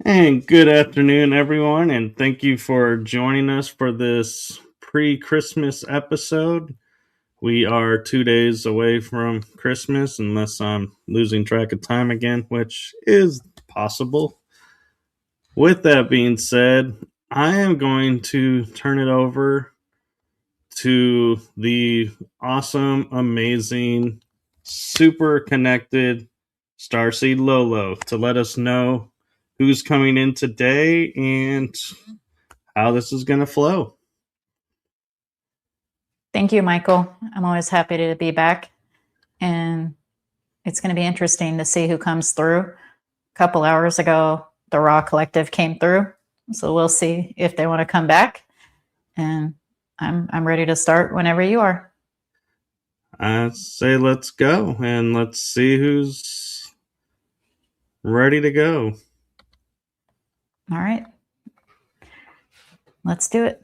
And good afternoon, everyone, and thank you for joining us for this pre Christmas episode. We are 2 days away from Christmas, unless I'm losing track of time again, which is possible. With that being said, I am going to turn it over to the awesome, amazing, super connected Starseed Lolo to let us know who's coming in today and how this is going to flow. Thank you, Michael. I'm always happy to be back, and it's going to be interesting to see who comes through. A couple hours ago, the Raw Collective came through, so we'll see if they want to come back. And I'm ready to start whenever you are. I say let's go and let's see who's ready to go. All right, let's do it.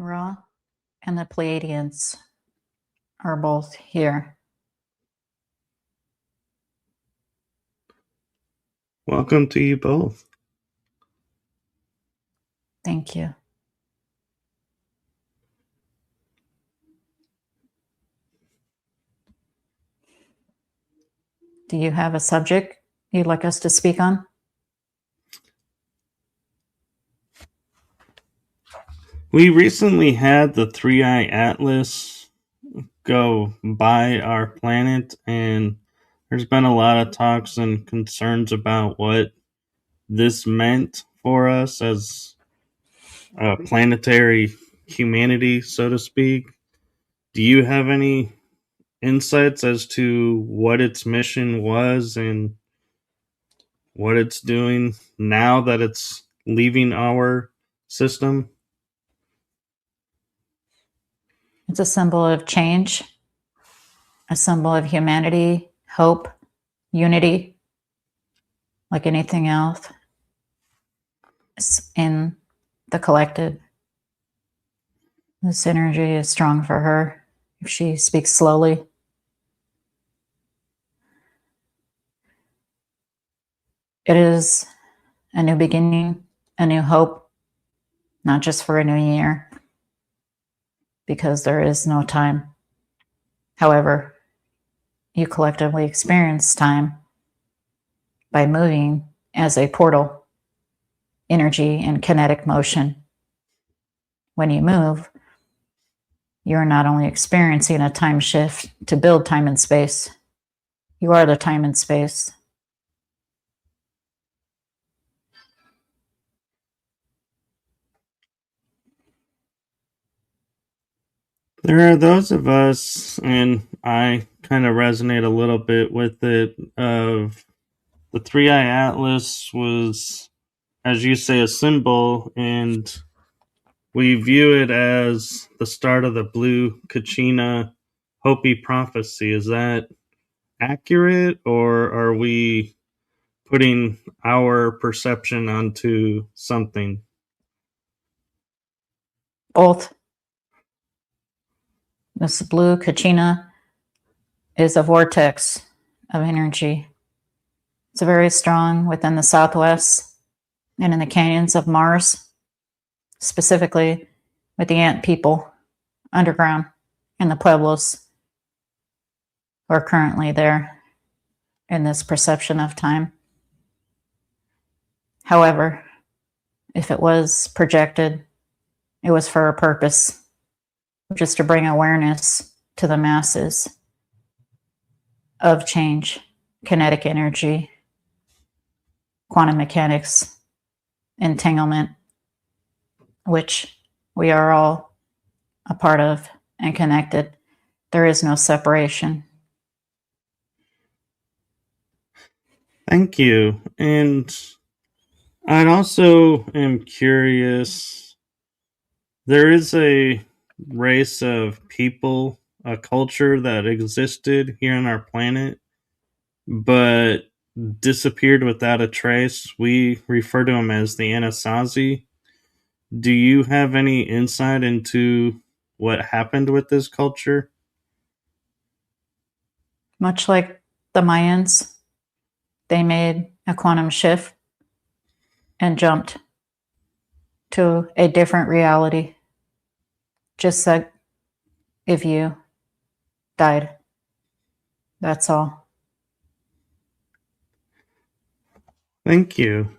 Raw and the Pleiadians are both here. Welcome to you both. Thank you. Do you have a subject you'd like us to speak on? We recently had the 3-Eye Atlas go by our planet, and there's been a lot of talks and concerns about what this meant for us as a planetary humanity, so to speak. Do you have any insights as to what its mission was and what it's doing now that it's leaving our system? It's a symbol of change, a symbol of humanity, hope, unity, like anything else in the collective. This energy is strong for her if she speaks slowly. It is a new beginning, a new hope, not just for a new year, because there is no time. However, you collectively experience time by moving as a portal, energy and kinetic motion. When you move, you're not only experiencing a time shift to build time and space, you are the time and space. There are those of us, and I kind of resonate a little bit with it, of the 3-Eye Atlas was, as you say, a symbol, and we view it as the start of the Blue Kachina Hopi prophecy. Is that accurate, or are we putting our perception onto something? Both. This blue Kachina is a vortex of energy. It's very strong within the Southwest and in the canyons of Mars, specifically with the ant people underground in the Pueblos who are currently there in this perception of time. However, if it was projected, it was for a purpose, which is to bring awareness to the masses of change, kinetic energy, quantum mechanics, entanglement, which we are all a part of and connected. There is no separation. Thank you. And I also am curious. There is a race of people, a culture that existed here on our planet, but disappeared without a trace. We refer to them as the Anasazi. Do you have any insight into what happened with this culture? Much like the Mayans, they made a quantum shift and jumped to a different reality. Just like if you died. That's all. Thank you.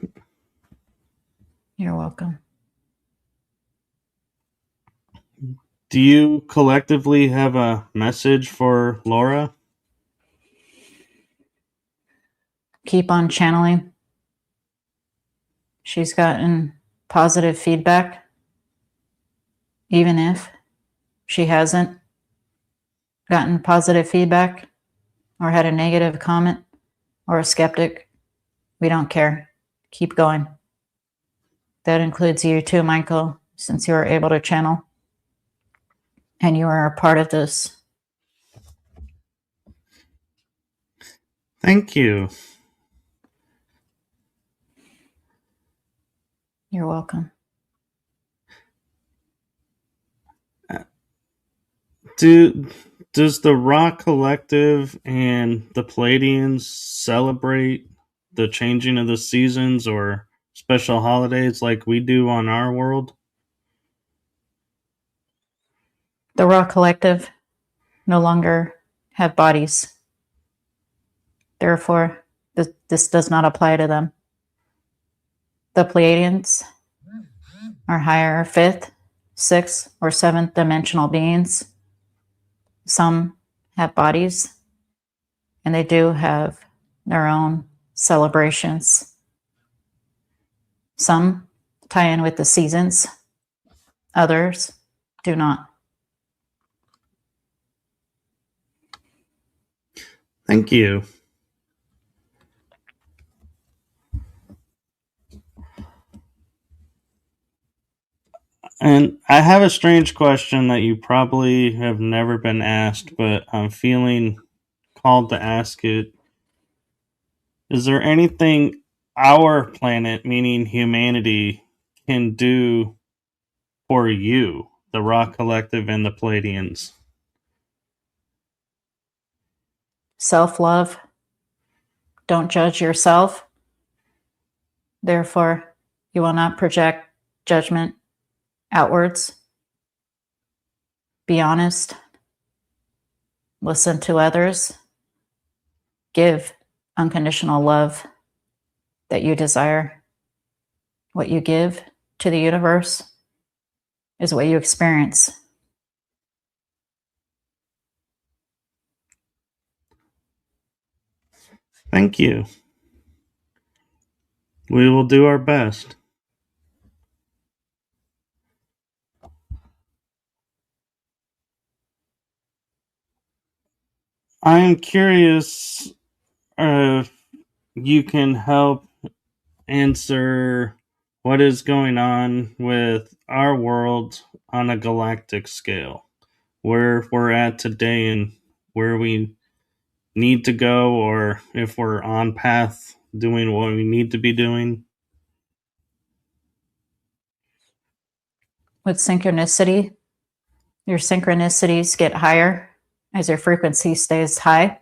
You're welcome. Do you collectively have a message for Laura? Keep on channeling. She's gotten positive feedback, even if she hasn't gotten positive feedback or had a negative comment or a skeptic. We don't care. Keep going. That includes you too, Michael, since you are able to channel and you are a part of this. Thank you. You're welcome. Does the Rock Collective and the Palladians celebrate the changing of the seasons or special holidays like we do on our world? The Raw Collective no longer have bodies. Therefore, this does not apply to them. The Pleiadians are higher fifth, sixth, or seventh dimensional beings. Some have bodies, and they do have their own celebrations. Some tie in with the seasons, others do not. Thank you. And I have a strange question that you probably have never been asked, but I'm feeling called to ask it. Is there anything our planet, meaning humanity, can do for you, the Rock Collective and the Palladians? Self-love. Don't judge yourself. Therefore, you will not project judgment outwards. Be honest. Listen to others. Give unconditional love that you desire. What you give to the universe is what you experience. Thank you. We will do our best. I am curious if you can help answer what is going on with our world on a galactic scale, where we're at today and where we need to go, or if we're on path doing what we need to be doing. With synchronicity, your synchronicities get higher as your frequency stays high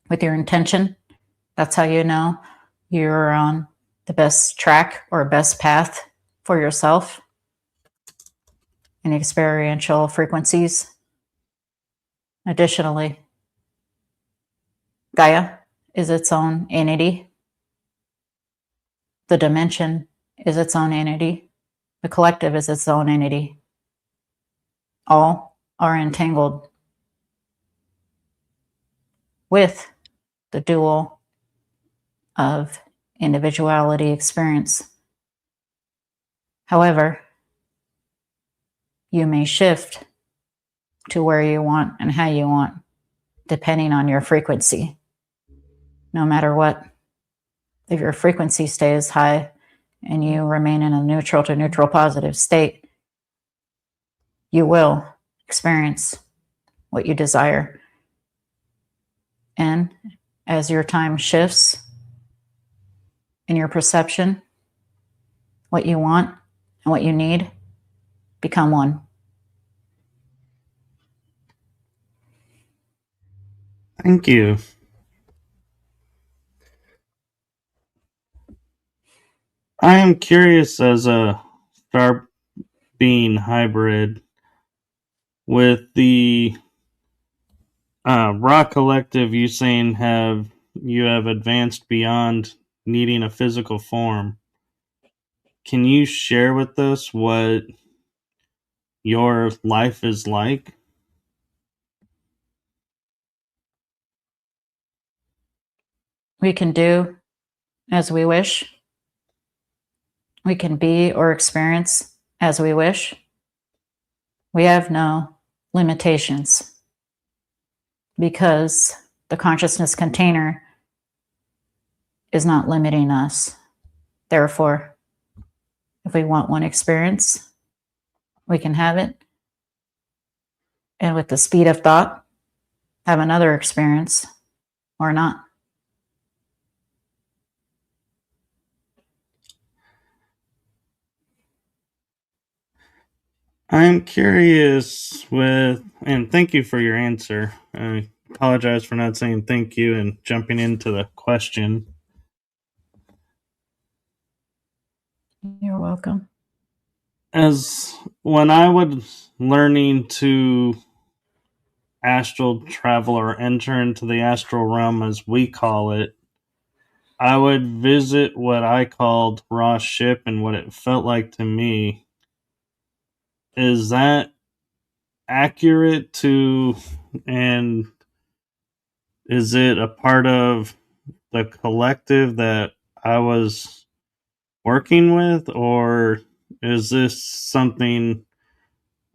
with your intention. That's how you know you're on the best track or best path for yourself in experiential frequencies. Additionally, Gaia is its own entity. The dimension is its own entity. The collective is its own entity. All are entangled with the dual of individuality experience. However, you may shift to where you want and how you want, depending on your frequency. No matter what, if your frequency stays high and you remain in a neutral to neutral positive state, you will experience what you desire. And as your time shifts in your perception, what you want and what you need become one. Thank you. I am curious, as a star being hybrid, with the Raw Collective, you saying you have advanced beyond needing a physical form. Can you share with us what your life is like? We can do as we wish. We can be or experience as we wish. We have no limitations because the consciousness container is not limiting us. Therefore, if we want one experience, we can have it. And with the speed of thought, have another experience or not. I'm curious and thank you for your answer. I apologize for not saying thank you and jumping into the question. You're welcome. As when I was learning to astral travel or enter into the astral realm, as we call it, I would visit what I called Raw Ship and what it felt like to me. Is that accurate and is it a part of the collective that I was working with, or is this something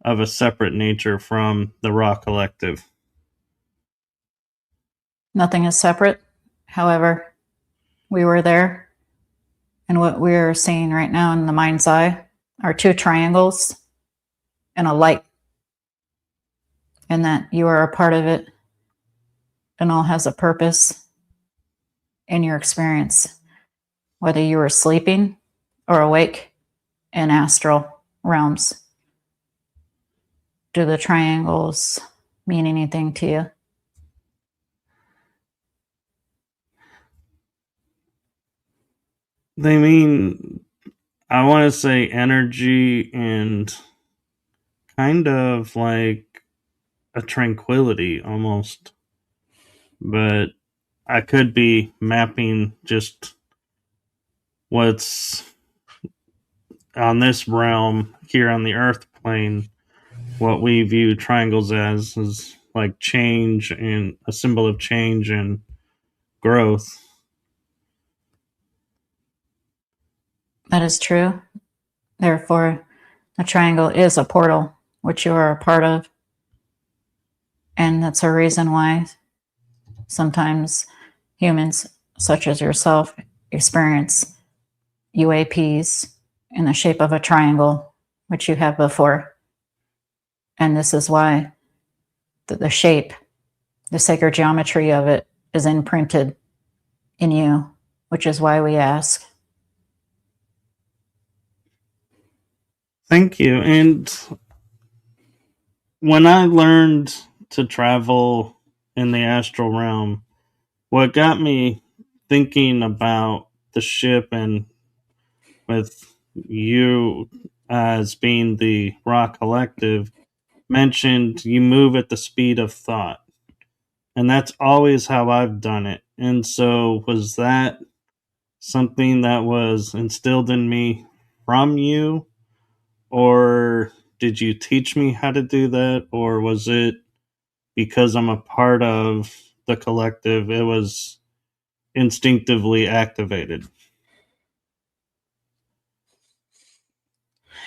of a separate nature from the Raw Collective? Nothing is separate. However, we were there. And what we're seeing right now in the mind's eye are two triangles and a light. And that you are a part of it and all has a purpose in your experience, whether you were sleeping or awake in astral realms. Do the triangles mean anything to you? They mean, I want to say energy and kind of like a tranquility almost. But I could be mapping just what's on this realm here on the earth plane, what we view triangles as is like change and a symbol of change and growth. That is true. Therefore, the triangle is a portal, which you are a part of. And that's a reason why sometimes humans, such as yourself, experience UAPs in the shape of a triangle, which you have before. And this is why the shape, the sacred geometry of it is imprinted in you, which is why we ask. Thank you. And when I learned to travel in the astral realm, what got me thinking about the ship and with you as being the Raw Collective mentioned you move at the speed of thought. And that's always how I've done it. And so, was that something that was instilled in me from you? Or did you teach me how to do that? Or was it because I'm a part of the collective? It was instinctively activated?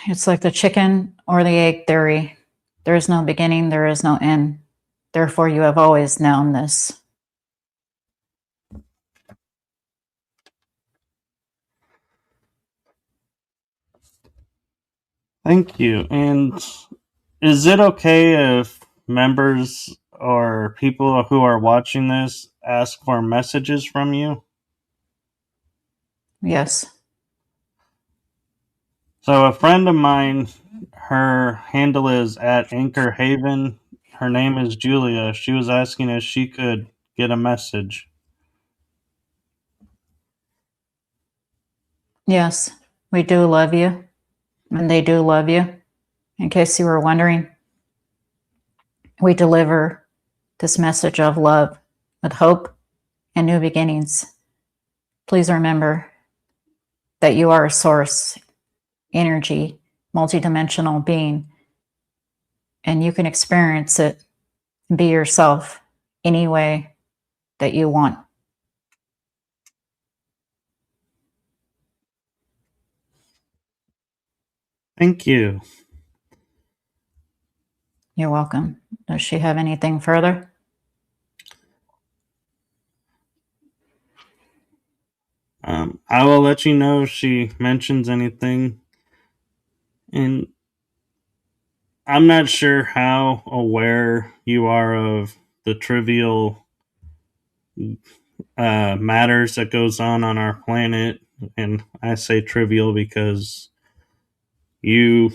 It's like the chicken or the egg theory. There is no beginning, there is no end. Therefore, you have always known this. Thank you. And is it okay if members or people who are watching this ask for messages from you? Yes. So a friend of mine, her handle is at Anchor Haven. Her name is Julia. She was asking if she could get a message. Yes, we do love you, and they do love you. In case you were wondering, we deliver this message of love with hope and new beginnings. Please remember that you are a source, energy, multidimensional being, and you can experience it and be yourself any way that you want. Thank you. You're welcome. Does she have anything further? I will let you know if she mentions anything. And I'm not sure how aware you are of the trivial matters that goes on our planet. And I say trivial because you,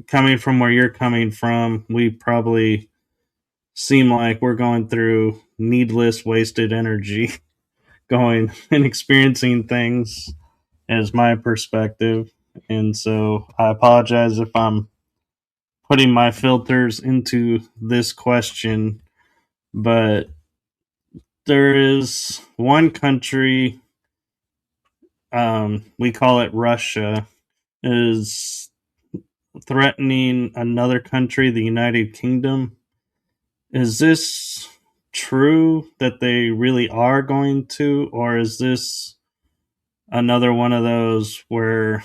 coming from where you're coming from, we probably seem like we're going through needless wasted energy going and experiencing things as my perspective. And so I apologize if I'm putting my filters into this question, but there is one country, we call it Russia, is threatening another country, the United Kingdom. Is this true that they really are going to, or is this another one of those where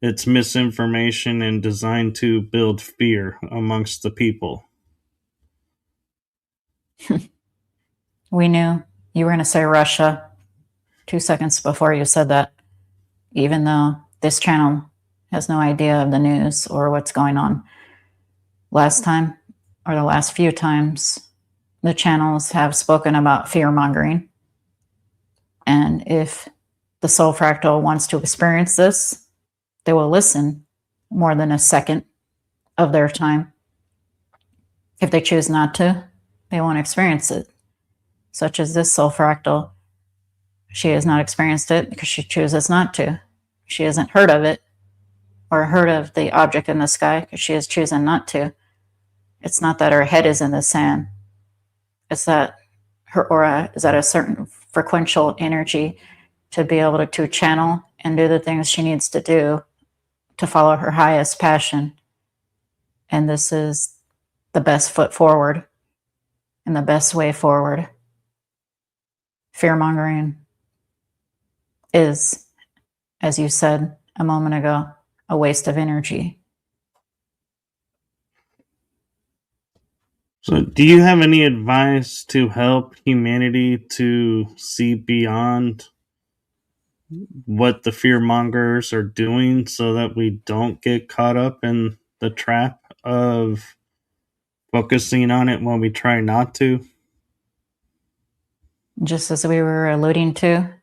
it's misinformation and designed to build fear amongst the people? We knew you were going to say Russia 2 seconds before you said that, even though this channel has no idea of the news or what's going on. Last time, or the last few times, the channels have spoken about fear mongering. And if the soul fractal wants to experience this, they will listen more than a second of their time. If they choose not to, they won't experience it. Such as this soul fractal, she has not experienced it because she chooses not to. She hasn't heard of it or heard of the object in the sky because she has chosen not to. It's not that her head is in the sand. It's that her aura is at a certain frequential energy to be able to channel and do the things she needs to do to follow her highest passion. And this is the best foot forward and the best way forward. Fear mongering is, as you said a moment ago, a waste of energy. So, do you have any advice to help humanity to see beyond what the fear mongers are doing so that we don't get caught up in the trap of focusing on it when we try not to? Just as we were alluding to,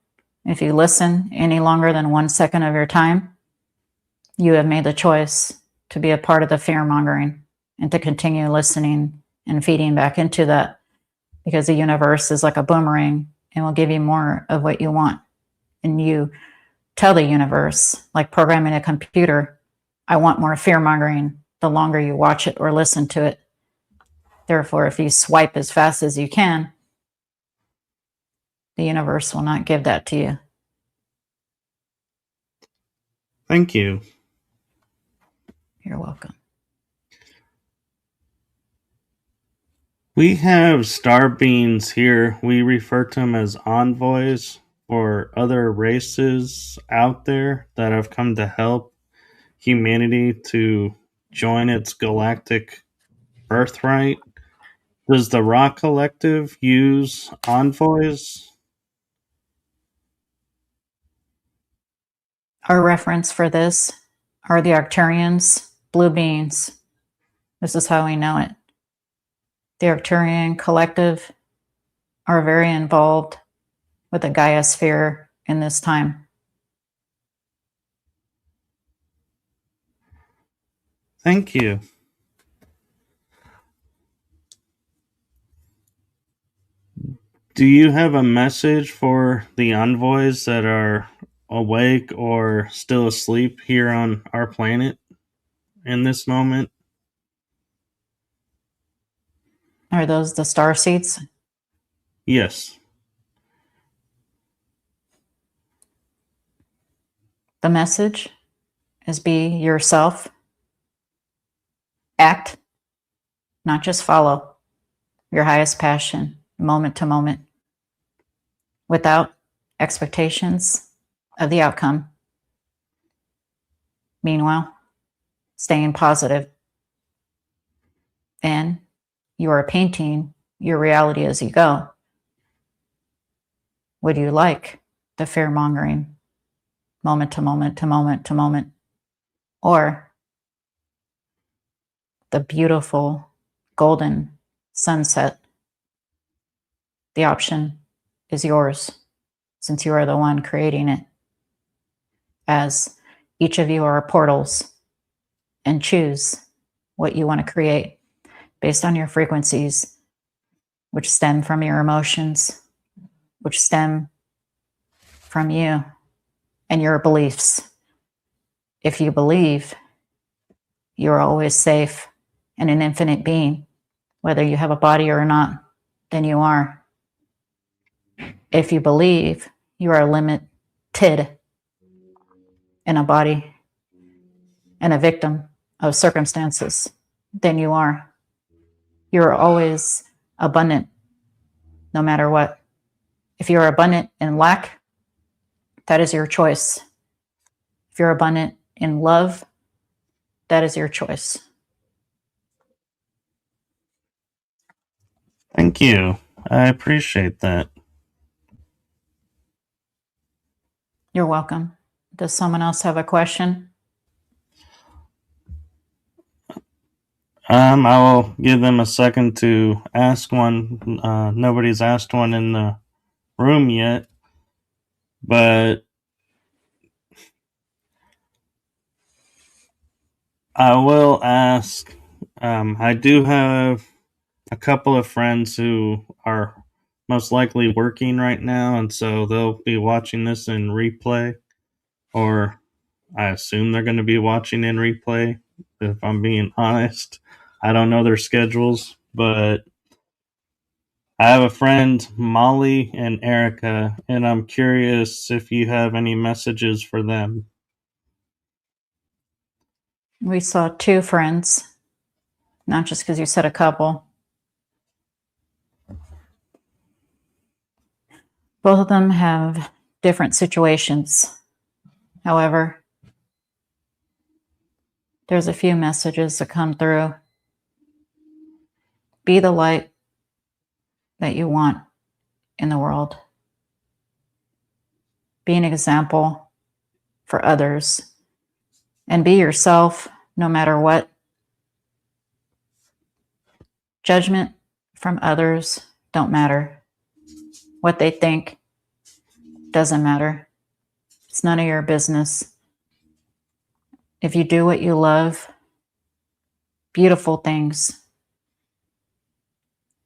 if you listen any longer than 1 second of your time, you have made the choice to be a part of the fear mongering and to continue listening and feeding back into that, because the universe is like a boomerang and will give you more of what you want. And you tell the universe, like programming a computer, I want more fear mongering the longer you watch it or listen to it. Therefore, if you swipe as fast as you can, the universe will not give that to you. Thank you. You're welcome. We have star beings here. We refer to them as envoys or other races out there that have come to help humanity to join its galactic birthright. Does the Rock Collective use envoys? Our reference for this are the Arcturians, blue beings. This is how we know it. The Arcturian collective are very involved with the Gaia sphere in this time. Thank you. Do you have a message for the envoys that are awake or still asleep here on our planet in this moment? Are those the starseeds? Yes. The message is be yourself, act, not just follow your highest passion moment to moment without expectations of the outcome. Meanwhile, staying positive, and you are painting your reality as you go. Would you like the fear mongering moment to moment to moment to moment, or the beautiful golden sunset? The option is yours, since you are the one creating it, as each of you are portals, and choose what you want to create based on your frequencies, which stem from your emotions, which stem from you and your beliefs. If you believe you're always safe and an infinite being, whether you have a body or not, then you are. If you believe you are limited in a body and a victim of circumstances, then you are. You're always abundant, no matter what. If you're abundant in lack, that is your choice. If you're abundant in love, that is your choice. Thank you. I appreciate that. You're welcome. Does someone else have a question? I will give them a second to ask one. Nobody's asked one in the room yet, but I will ask. I do have a couple of friends who are most likely working right now, and so they'll be watching this in replay, or I assume they're going to be watching in replay, if I'm being honest. I don't know their schedules, but I have a friend, Molly and Erica, and I'm curious if you have any messages for them. We saw two friends, not just because you said a couple. Both of them have different situations. However, there's a few messages that come through. Be the light that you want in the world. Be an example for others. And be yourself no matter what. Judgment from others don't matter. What they think doesn't matter. It's none of your business. If you do what you love, beautiful things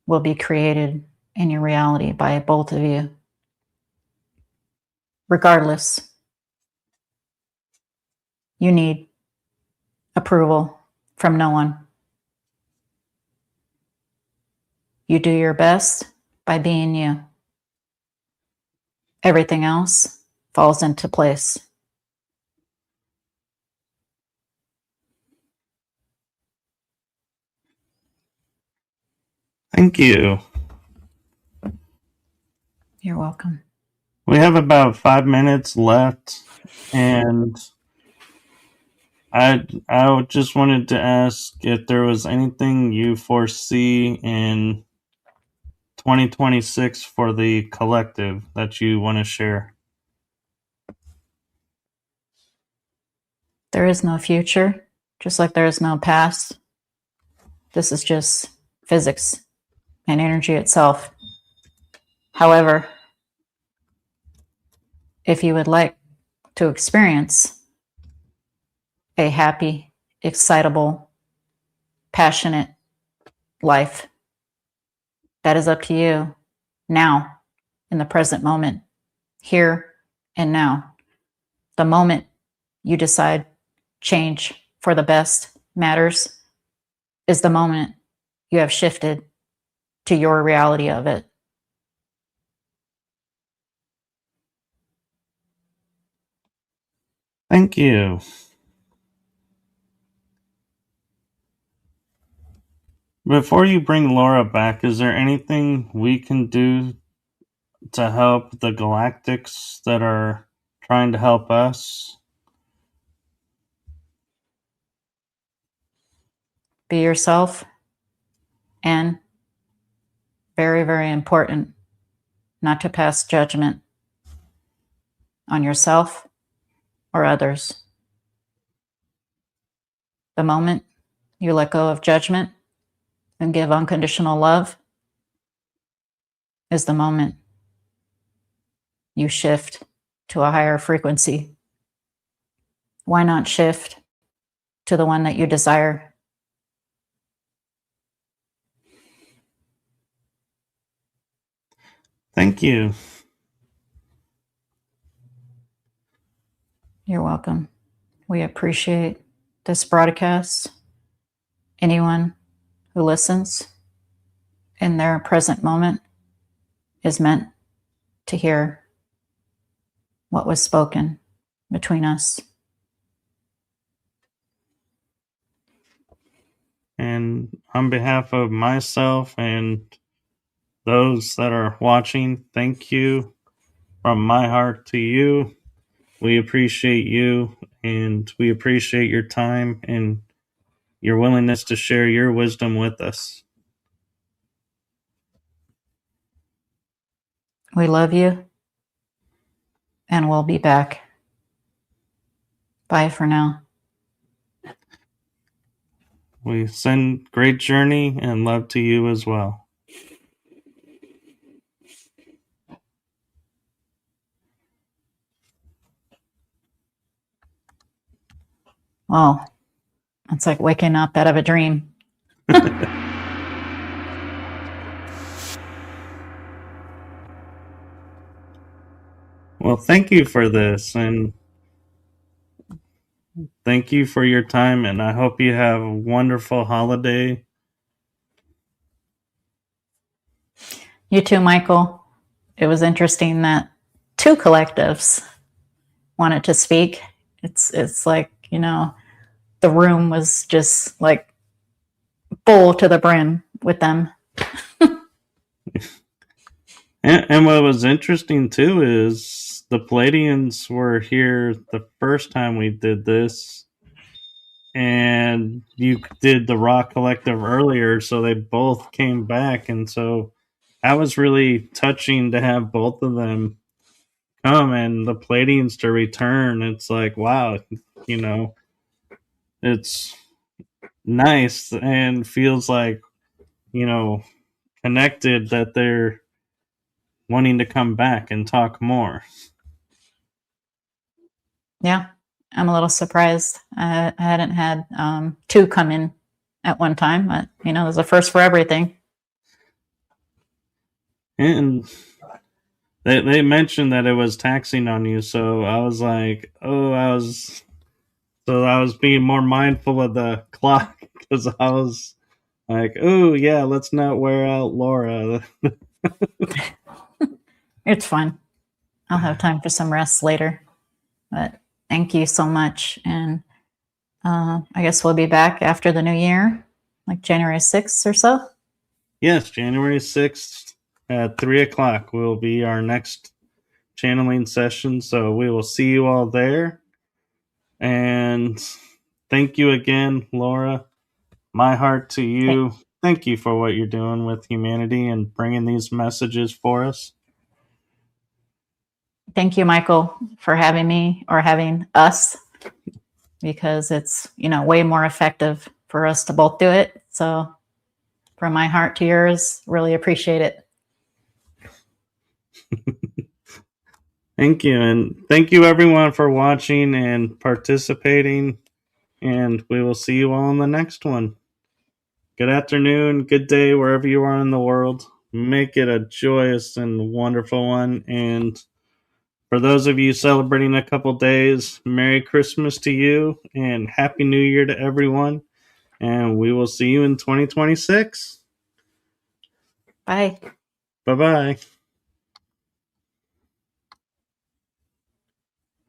will be created in your reality by both of you. Regardless, you need approval from no one. You do your best by being you. Everything else falls into place. Thank you. You're welcome. We have about 5 minutes left, and I just wanted to ask if there was anything you foresee in 2026 for the collective that you want to share. There is no future, just like there is no past. This is just physics and energy itself. However, if you would like to experience a happy, excitable, passionate life, that is up to you now, in the present moment, here and now. The moment you decide change for the best matters is the moment you have shifted to your reality of it. Thank you. Before you bring Laura back, is there anything we can do to help the galactics that are trying to help us? Be yourself, and very, very important, not to pass judgment on yourself or others. The moment you let go of judgment and give unconditional love is the moment you shift to a higher frequency. Why not shift to the one that you desire? Thank you. You're welcome. We appreciate this broadcast. Anyone who listens in their present moment is meant to hear what was spoken between us. And on behalf of myself and those that are watching, thank you from my heart to you. We appreciate you, and we appreciate your time and your willingness to share your wisdom with us. We love you, and we'll be back. Bye for now. We send great journey and love to you as well. Well, it's like waking up out of a dream. Well, thank you for this, and thank you for your time, and I hope you have a wonderful holiday. You too, Michael. It was interesting that two collectives wanted to speak. It's like, the room was just like full to the brim with them. And what was interesting too is the Palladians were here the first time we did this, and you did the Rock Collective earlier, so they both came back, and so that was really touching to have both of them come and the Palladians to return. It's like, wow, it's nice and feels like, connected that they're wanting to come back and talk more. Yeah, I'm a little surprised. I hadn't had two come in at one time, but there's a first for everything. And they mentioned that it was taxing on you, so I was like, I was being more mindful of the clock because I was like, oh yeah, let's not wear out Laura. It's fun. I'll have time for some rest later. But thank you so much. And I guess we'll be back after the new year, like January 6th or so. Yes, January 6th at 3 o'clock will be our next channeling session. So we will see you all there. And thank you again, Laura. My heart to Thank, you. Thank you for what you're doing with humanity and bringing these messages for us. thank you, Michael, for having me or having us, because it's, way more effective for us to both do it. So from my heart to yours, really appreciate it. Thank you. And thank you, everyone, for watching and participating. And we will see you all in the next one. Good afternoon, good day, wherever you are in the world. Make it a joyous and wonderful one. And for those of you celebrating a couple days, Merry Christmas to you and Happy New Year to everyone. And we will see you in 2026. Bye. Bye bye.